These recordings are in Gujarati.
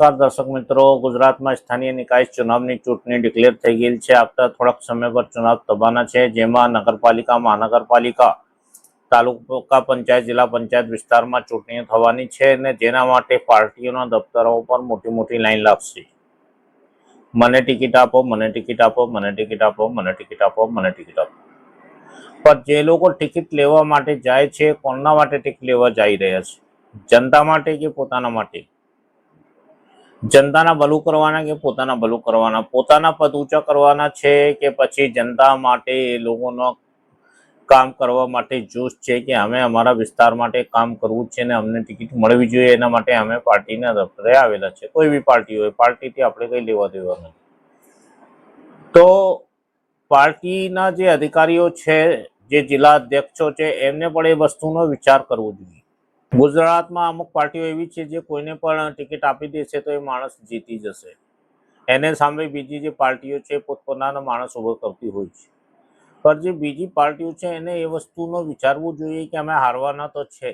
નમસ્કાર દર્શક મિત્રો, ગુજરાતમાં સ્થાનીય નિકાય ચુનાવની ચૂંટણી ડિક્લેર થઈ ગઈ છે. આવતા થોડાક સમય પર ચુનાવ થવાના છે, જેમાં નગરપાલિકા, મહાનગરપાલિકા, તાલુકા પંચાયત, જિલ્લા પંચાયત વિસ્તારમાં ચૂંટણીઓ થવાની છે અને જેના માટે પાર્ટીઓના દફતરો પર મોટી મોટી લાઈન લાગશે. મને ટિકિટ આપો, મને ટિકિટ આપો, મને ટિકિટ આપો, મને ટિકિટ આપો, મને ટિકિટ આપો. પણ જે લોકો ટિકિટ લેવા માટે જાય છે, કોના માટે ટિકિટ લેવા જઈ રહ્યા છે? જનતા માટે કે પોતાના માટે? જનતાના ભલું કરવાના કે પોતાના ભલું કરવાના? પોતાના પદ ઊંચા કરવાના છે કે પછી જનતા માટે એ લોકોનો કામ કરવા માટે જોશ છે કે અમે અમારા વિસ્તાર માટે કામ કરવું છે ને અમને ટિકિટ મળવી જોઈએ, એના માટે અમે પાર્ટીના દફતરે આવેલા છે. કોઈ બી પાર્ટી હોય, પાર્ટીથી આપણે કંઈ લેવા દેવા નથી. તો પાર્ટીના જે અધિકારીઓ છે, જે જિલ્લા અધ્યક્ષો છે, એમને પણ એ વસ્તુનો વિચાર કરવો જોઈએ. ગુજરાતમાં અમુક પાર્ટીઓ એવી છે જે કોઈને પણ ટિકિટ આપી દેશે તો એ માણસ જીતી જશે. એને સામે બીજી જે પાર્ટીઓ છે પોતપોતાના માણસ ઉભો કરતી હોય છે. પણ જે બીજી પાર્ટીઓ છે એને એ વસ્તુનો વિચારવું જોઈએ કે અમે હારવાના તો છે,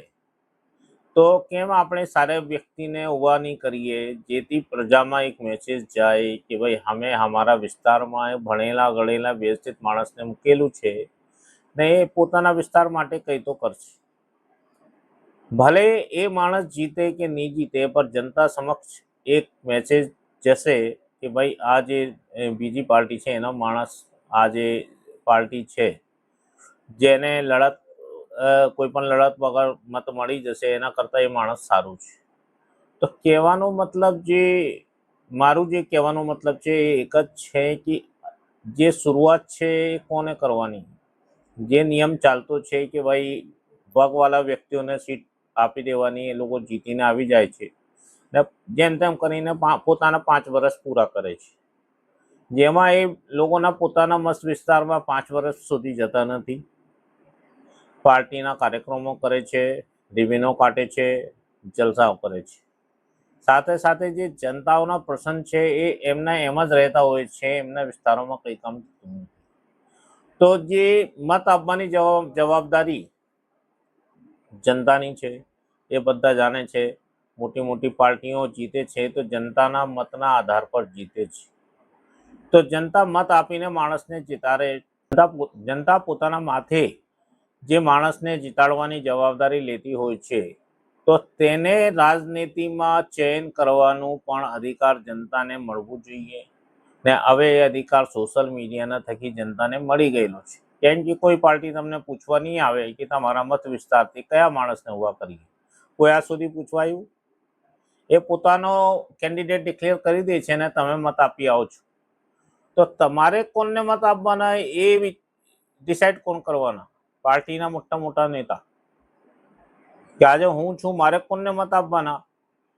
તો કેમ આપણે સારા વ્યક્તિને ઊભા નહીં કરીએ, જેથી પ્રજામાં એક મેસેજ જાય કે ભાઈ અમે અમારા વિસ્તારમાં ભણેલા ગણેલા વ્યવસ્થિત માણસને મૂકેલું છે ને એ પોતાના વિસ્તાર માટે કંઈ તો કરશે. ભલે એ માણસ જીતે કે નહીં જીતે, પણ જનતા સમક્ષ એક મેસેજ જશે કે ભાઈ આ જે બીજી પાર્ટી છે એનો માણસ, આ જે પાર્ટી છે જેને કોઈ પણ લડત વગર મત મળી જશે, એના કરતાં એ માણસ સારું છે. તો કહેવાનો મતલબ મારું જે કહેવાનો મતલબ છે એ એક જ છે કે જે શરૂઆત છે એ કોને કરવાની? જે નિયમ ચાલતો છે કે ભાઈ ભગવાળા વ્યક્તિઓને સીટ આપી દેવાની, એ લોકો જીતીને આવી જાય છે ને જેમ તેમ કરીને પોતાના 5 વર્ષ પૂરા કરે છે, જેમાં એ લોકોના પોતાના મત વિસ્તારમાં 5 વર્ષ સુધી જતા નથી. પાર્ટીના કાર્યક્રમો કરે છે, રિબીનો કાઢે છે, જલસાઓ કરે છે. સાથે સાથે જે જનતાઓના પ્રશ્ન છે એ એમના એમ જ રહેતા હોય છે, એમના વિસ્તારોમાં કંઈ કામ થતું નથી. તો જે મત આપવાની જવાબદારી જનતાની છે એ બધા જાણે છે. મોટી મોટી પાર્ટીઓ જીતે છે તો જનતાના મતના આધાર પર જીતે છે. તો જનતા મત આપીને માણસને જીતાડે. જનતા પોતાના માથે જે માણસને જીતાડવાની જવાબદારી લેતી હોય છે, તો તેને રાજનીતિમાં ચયન કરવાનું પણ અધિકાર જનતાને મળવું જોઈએ ને હવે એ અધિકાર સોશિયલ મીડિયાના થકી જનતાને મળી ગયેલો છે. કેમ કે કોઈ પાર્ટી તમને પૂછવા નહીં આવે કે તમારા મત વિસ્તારથી કયા માણસને ઊભા કરીએ. કોઈ આજ સુધી પૂછવાયું? એ પોતાનો કેન્ડિડેટ ડિક્લેર કરી દે છે ને તમે મત આપી આવો છો. તો તમારે કોણને મત આપવાના એ ડિસાઇડ કોણ કરવાના? પાર્ટીના મોટા મોટા નેતા કે આજે હું છું, મારે કોણને મત આપવાના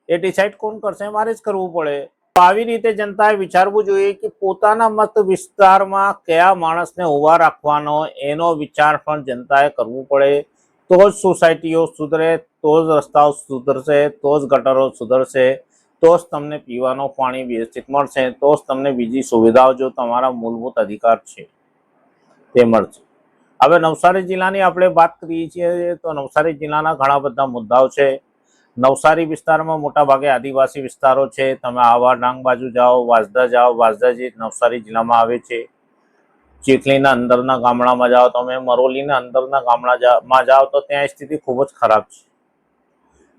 એ ડિસાઇડ કોણ કરશે? મારે જ કરવું પડે. આવી રીતે જનતાએ વિચારવું જોઈએ કે પોતાના મત વિસ્તારમાં કયા માણસને ઊભા રાખવાનો એનો વિચાર પણ જનતાએ કરવું પડે. તો જ સોસાયટીઓ સુધરે, તો જ રસ્તાઓ સુધરશે, તો જ ગટરો સુધરશે, તો જ તમને પીવાનું પાણી વ્યવસ્થિત મળશે, તો જ તમને બીજી સુવિધાઓ જો તમારા મૂળભૂત અધિકાર છે તે મળશે. હવે નવસારી જિલ્લાની આપણે વાત કરીએ છીએ તો નવસારી જિલ્લાના ઘણા બધા મુદ્દાઓ છે. નવસારી વિસ્તારમાં મોટા ભાગે આદિવાસી વિસ્તારો છે. તમે આવા ડાંગ બાજુ જાઓ, વાંસદા જાઓ, વાંસદા જે નવસારી જિલ્લામાં આવે છે. ચીખલીના અંદરના ગામડામાં જાઓ, તમે મરોલીના અંદરના ગામડામાં જાઓ તો ત્યાં સ્થિતિ ખૂબ જ ખરાબ છે.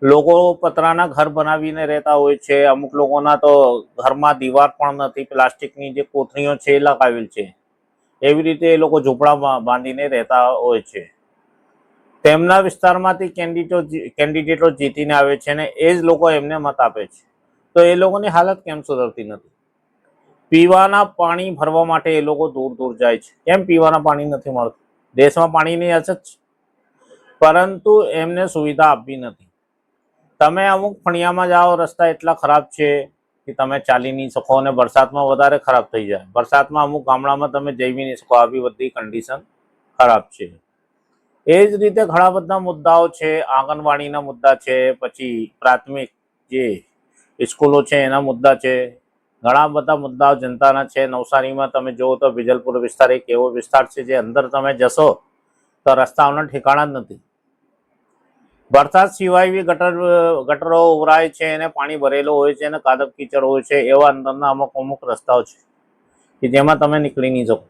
લોકો પતરાના ઘર બનાવીને રહેતા હોય છે. અમુક લોકોના તો ઘરમાં દીવાર પણ નથી, પ્લાસ્ટિકની જે કોથળીઓ છે એ લગાવેલ છે. એવી રીતે એ લોકો ઝૂંપડા બાંધીને રહેતા હોય છે. તેમના વિસ્તારમાંથી કેન્ડિડેટો જીતીને આવે છે ને એ જ લોકો એમને મત આપે છે. તો એ લોકોની હાલત કેમ સુધરતી નથી? પીવાના પાણી ભરવા માટે એ લોકો દૂર દૂર જાય છે. કેમ પીવાના પાણી નથી મળતું? દેશમાં પાણીની અછત છે, પરંતુ એમને સુવિધા આપવી નથી. તમે અમુક ફળિયામાં જાઓ, રસ્તા એટલા ખરાબ છે કે તમે ચાલી નહીં શકો અને વરસાદમાં વધારે ખરાબ થઈ જાય. વરસાદમાં અમુક ગામડામાં તમે જઈ બી નહીં શકો, આવી બધી કન્ડિશન ખરાબ છે. એ જ રીતે ઘણા બધા મુદ્દાઓ છે. આંગણવાડીના મુદ્દા છે, પછી પ્રાથમિક જે સ્કૂલો છે એના મુદ્દા છે. ઘણા બધા મુદ્દાઓ જનતાના છે. નવસારીમાં તમે જુઓ તો વિજલપુર વિસ્તાર એક એવો વિસ્તાર છે જે અંદર તમે જશો તો રસ્તાઓના ઠેકાણા જ નથી. વરસાદ સિવાય બી ગટરો ઉભરાય છે અને પાણી ભરેલો હોય છે અને કાદવ કીચડ હોય છે. એવા અંદરના અમુક રસ્તાઓ છે કે જેમાં તમે નીકળી નહીં શકો.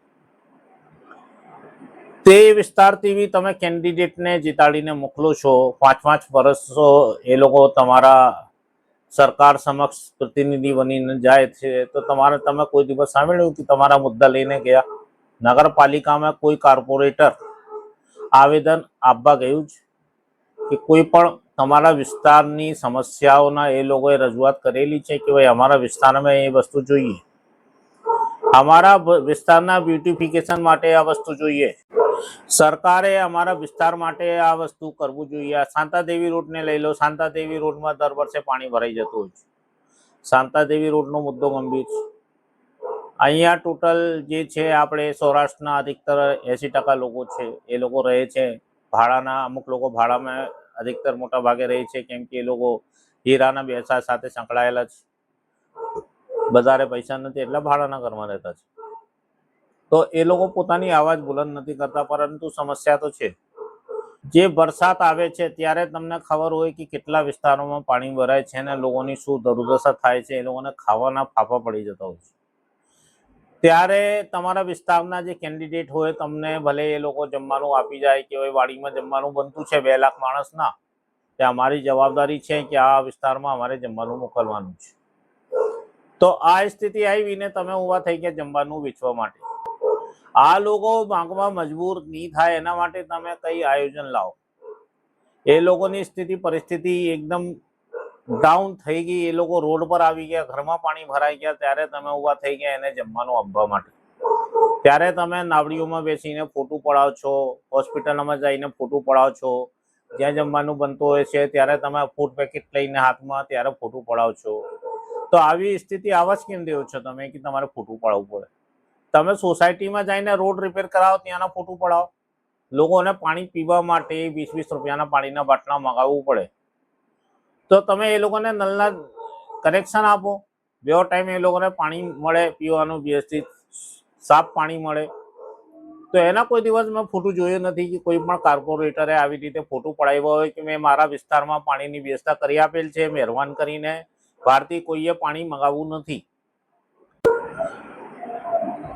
તે વિસ્તારથી બી તમે કેન્ડિડેટને જીતાડીને મોકલો છો. 5-5 વર્ષ એ લોકો તમારા સરકાર સમક્ષ પ્રતિનિધિ બનીને જાય છે, તો તમે કોઈ દિવસ સાંભળ્યું કે તમારા મુદ્દા લઈને ગયા? નગરપાલિકામાં કોઈ કોર્પોરેટર આવેદન આપવા ગયું છે કે કોઈ પણ તમારા વિસ્તારની સમસ્યાઓના એ લોકોએ રજૂઆત કરેલી છે કે ભાઈ અમારા વિસ્તારમાં એ વસ્તુ જોઈએ, અમારા વિસ્તારના બ્યુટિફિકેશન માટે આ વસ્તુ જોઈએ, સરકારે અમારા વિસ્તાર માટે આ વસ્તુ કરવું જોઈએ? શાંતાદેવી રોડને લઈ લો. શાંતાદેવી રોડમાં દર વર્ષે પાણી ભરાઈ જતું હોય છે. શાંતાદેવી રોડનો મુદ્દો ગંભીર છે. અહીંયા ટોટલ જે છે આપણે સૌરાષ્ટ્રના અધિકતર 80% લોકો છે એ લોકો રહે છે ભાડાના. અમુક લોકો ભાડામાં અધિકતર મોટા ભાગે રહે છે, કેમ કે એ લોકો હીરાના વ્યવસાય સાથે સંકળાયેલા છે. વધારે પૈસા નથી એટલે ભાડાના ઘરમાં રહેતા છે. તો એ લોકો પોતાની અવાજ બુલંદ નથી કરતા, પરંતુ સમસ્યા તો છે. જે વરસાદ આવે છે ત્યારે તમને ખબર હોય કે કેટલા વિસ્તારોમાં પાણી ભરાય છે અને લોકોની શું દુર્દશા થાય છે. એ લોકોને ખાવાના ફાફા પડી જતા હોય છે. ત્યારે તમારા વિસ્તારના જે કેન્ડિડેટ હોય, તમને ભલે એ લોકો જમવાનું આપી જાય કે ભાઈ વાડીમાં જમવાનું બનતું છે 2 લાખ માણસના, તે અમારી જવાબદારી છે કે આ વિસ્તારમાં અમારે જમવાનું મોકલવાનું છે. તો આ સ્થિતિ આવીને તમે ઊભા થઈ ગયા જમવાનું વેચવા માટે. આ લોકો માંગવા મજબૂર નહીં થાય એના માટે તમે કઈ આયોજન લાવો? એ લોકોની પરિસ્થિતિ એકદમ ડાઉન થઈ ગઈ. એ લોકો રોડ પર આવી ગયા, ઘરમાં પાણી ભરાઈ ગયા, ત્યારે તમે ઊભા થઈ ગયા એને જમવાનું આપવા માટે. ત્યારે તમે નાવડીઓમાં બેસીને ફોટો પડાવો છો, હોસ્પિટલમાં જઈને ફોટો પડાવો છો. જ્યાં જમવાનું બનતું હોય છે ત્યારે તમે ફૂડ પેકેટ લઈને હાથમાં ત્યારે ફોટો પડાવો છો. તો આવી સ્થિતિ આવા જ કેમ દેવો છો તમે કે તમારે ફોટો પડાવવું પડે? તમે સોસાયટીમાં જઈને રોડ રિપેર કરાવો, ત્યાંના ફોટો પડાવો. લોકોને પાણી પીવા માટે 20-20 રૂપિયાના પાણીના બાટલા મંગાવવું પડે, તો તમે એ લોકોને નલના કનેક્શન આપો. 2 ટાઈમ એ લોકોને પાણી મળે, પીવાનું વ્યવસ્થિત સાફ પાણી મળે. તો એના કોઈ દિવસ મેં ફોટો જોયો નથી કે કોઈ પણ કોર્પોરેટરે આવી રીતે ફોટો પડાવ્યો હોય કે મેં મારા વિસ્તારમાં પાણીની વ્યવસ્થા કરી આપેલ છે, મહેરબાન કરીને બહારથી કોઈએ પાણી મંગાવવું નથી.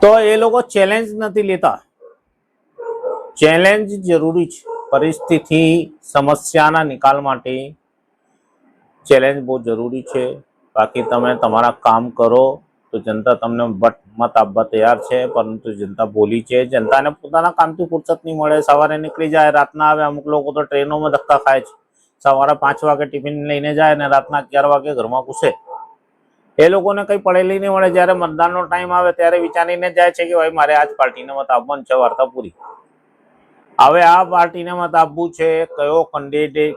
તો એ લોકો ચેલેન્જ નથી લેતા. ચેલેન્જ જરૂરી છે. પરિસ્થિતિ સમસ્યાના નિકાલ માટે ચેલેન્જ બહુ જરૂરી છે. બાકી તમે તમારા કામ કરો તો જનતા તમને મત આપવા તૈયાર છે, પરંતુ જનતા બોલી છે. જનતાને પોતાના કામથી ફુરસત નહીં મળે. સવારે નીકળી જાય, રાતના આવે. અમુક લોકો તો ટ્રેનોમાં ધક્કા ખાય છે. સવારે 5 વાગે ટિફિન લઈને જાય અને રાતના 11 વાગે ઘરમાં ઘૂસે. એ લોકોને કંઈ પડેલી નહીં મળે. જ્યારે મતદાનનો ટાઈમ આવે ત્યારે વિચારીને જાય છે કે ભાઈ મારે આ જ પાર્ટીને મત આપવાનું છે, વાર્તા પૂરી. હવે આ પાર્ટીને મત આપવું છે, કયો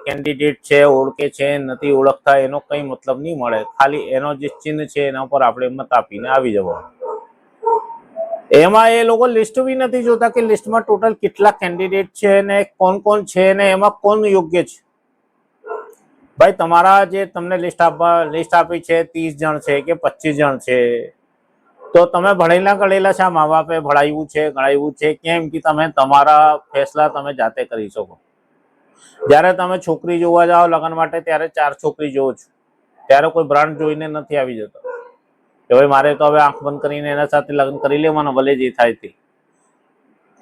કેન્ડિડેટ છે, ઓળખે છે નથી ઓળખતા, એનો કંઈ મતલબ નહીં મળે. ખાલી એનો જે ચિહ્ન છે એના પર આપણે મત આપીને આવી જવાનું. એમાં એ લોકો લિસ્ટ બી નથી જોતા કે લિસ્ટમાં ટોટલ કેટલા કેન્ડિડેટ છે ને કોણ કોણ છે ને એમાં કોણ યોગ્ય છે. ભાઈ તમારા જે તમને લિસ્ટ આપી છે 30 જણ છે કે 25 જણ છે, તો તમે ભણેલા ગણેલા છે, મા બાપે ભણાવ્યું છે, ગણાવ્યું છે, કેમ કે તમે તમારા ફેસલા તમે જાતે કરી શકો. જ્યારે તમે છોકરી જોવા જાઓ લગ્ન માટે, ત્યારે 4 છોકરી જોવો છો, ત્યારે કોઈ બ્રાન્ડ જોઈને નથી આવી જતો કે ભાઈ મારે તો હવે આંખ બંધ કરીને એના સાથે લગ્ન કરી લેવાનો, ભલે જે થાય તે.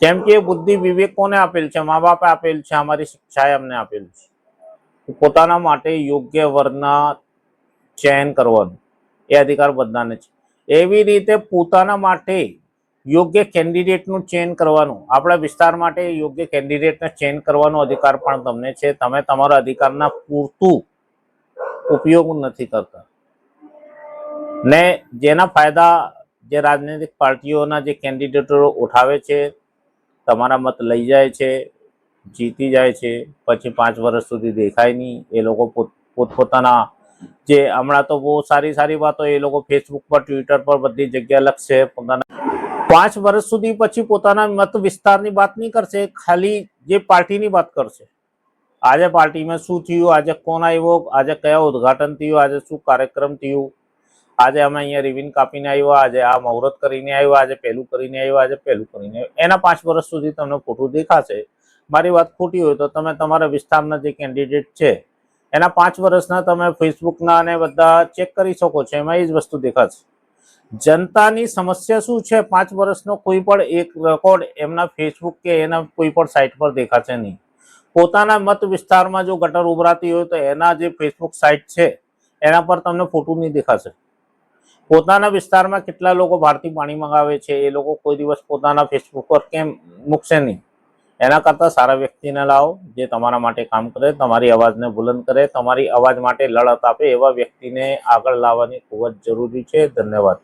કેમ કે બુદ્ધિ વિવેક કોને આપેલ છે? મા બાપે આપેલ છે, અમારી શિક્ષાએ અમને આપેલ છે. પોતાના માટે યોગ્ય વરના ચયન કરવાનું એ અધિકાર બધાને છે. એવી રીતે પોતાના માટે યોગ્ય કેન્ડિડેટનું ચયન કરવાનું, આપણા વિસ્તાર માટે યોગ્ય કેન્ડિડેટને ચયન કરવાનો અધિકાર પણ તમને છે. તમે તમારા અધિકારના પૂરતું ઉપયોગ નથી કરતા ને જેના ફાયદા જે રાજનૈતિક પાર્ટીઓના જે કેન્ડિડેટો ઉઠાવે છે, તમારા મત લઈ જાય છે, જીતી જાય છે, પછી 5 વર્ષ સુધી દેખાય નહીં. એ લોકો પોતપોતાના જે હમણાં તો બહુ સારી વાતો એ લોકો ફેસબુક પર, ટ્વિટર પર બધી જગ્યા લખશે. પોતાના 5 વર્ષ સુધી પછી પોતાના મત વિસ્તારની વાત નહીં કરશે, ખાલી જે પાર્ટીની વાત કરશે. આજે પાર્ટીમાં શું થયું, આજે કોણ આવ્યો, આજે કયા ઉદઘાટન થયું, આજે શું કાર્યક્રમ થયું, આજે અમે અહીંયા રિબિન કાપીને આવ્યા, આજે આ મુહૂર્ત કરીને આવ્યા, આજે પેલું કરીને આવ્યા, આજે પેલું કરીને આવ્યા. એના 5 વર્ષ સુધી તમને ફોટો દેખાશે. મારી વાત ખોટી હોય તો તમે તમારા વિસ્તારના જે કેન્ડિડેટ છે એના 5 વર્ષના તમે ફેસબુકના અને બધા ચેક કરી શકો છો, એમાં એ જ વસ્તુ દેખાશે. જનતાની સમસ્યા શું છે 5 વર્ષનો કોઈ પણ એક રેકોર્ડ એમના ફેસબુક કે એના કોઈ પણ સાઇટ પર દેખાશે નહીં. પોતાના મત વિસ્તારમાં જો ગટર ઉભરાતી હોય તો એના જે ફેસબુક સાઇટ છે એના પર તમને ફોટો નહીં દેખાશે. પોતાના વિસ્તારમાં કેટલા લોકો બહારથી પાણી મંગાવે છે એ લોકો કોઈ દિવસ પોતાના ફેસબુક પર કેમ મૂકશે નહીં? એના કરતાં સારા વ્યક્તિને લાવો જે તમારા માટે કામ કરે, તમારી અવાજને બુલંદ કરે, તમારી અવાજ માટે લડત આપે. એવા વ્યક્તિને આગળ લાવવાની ખૂબ જ જરૂરી છે. ધન્યવાદ.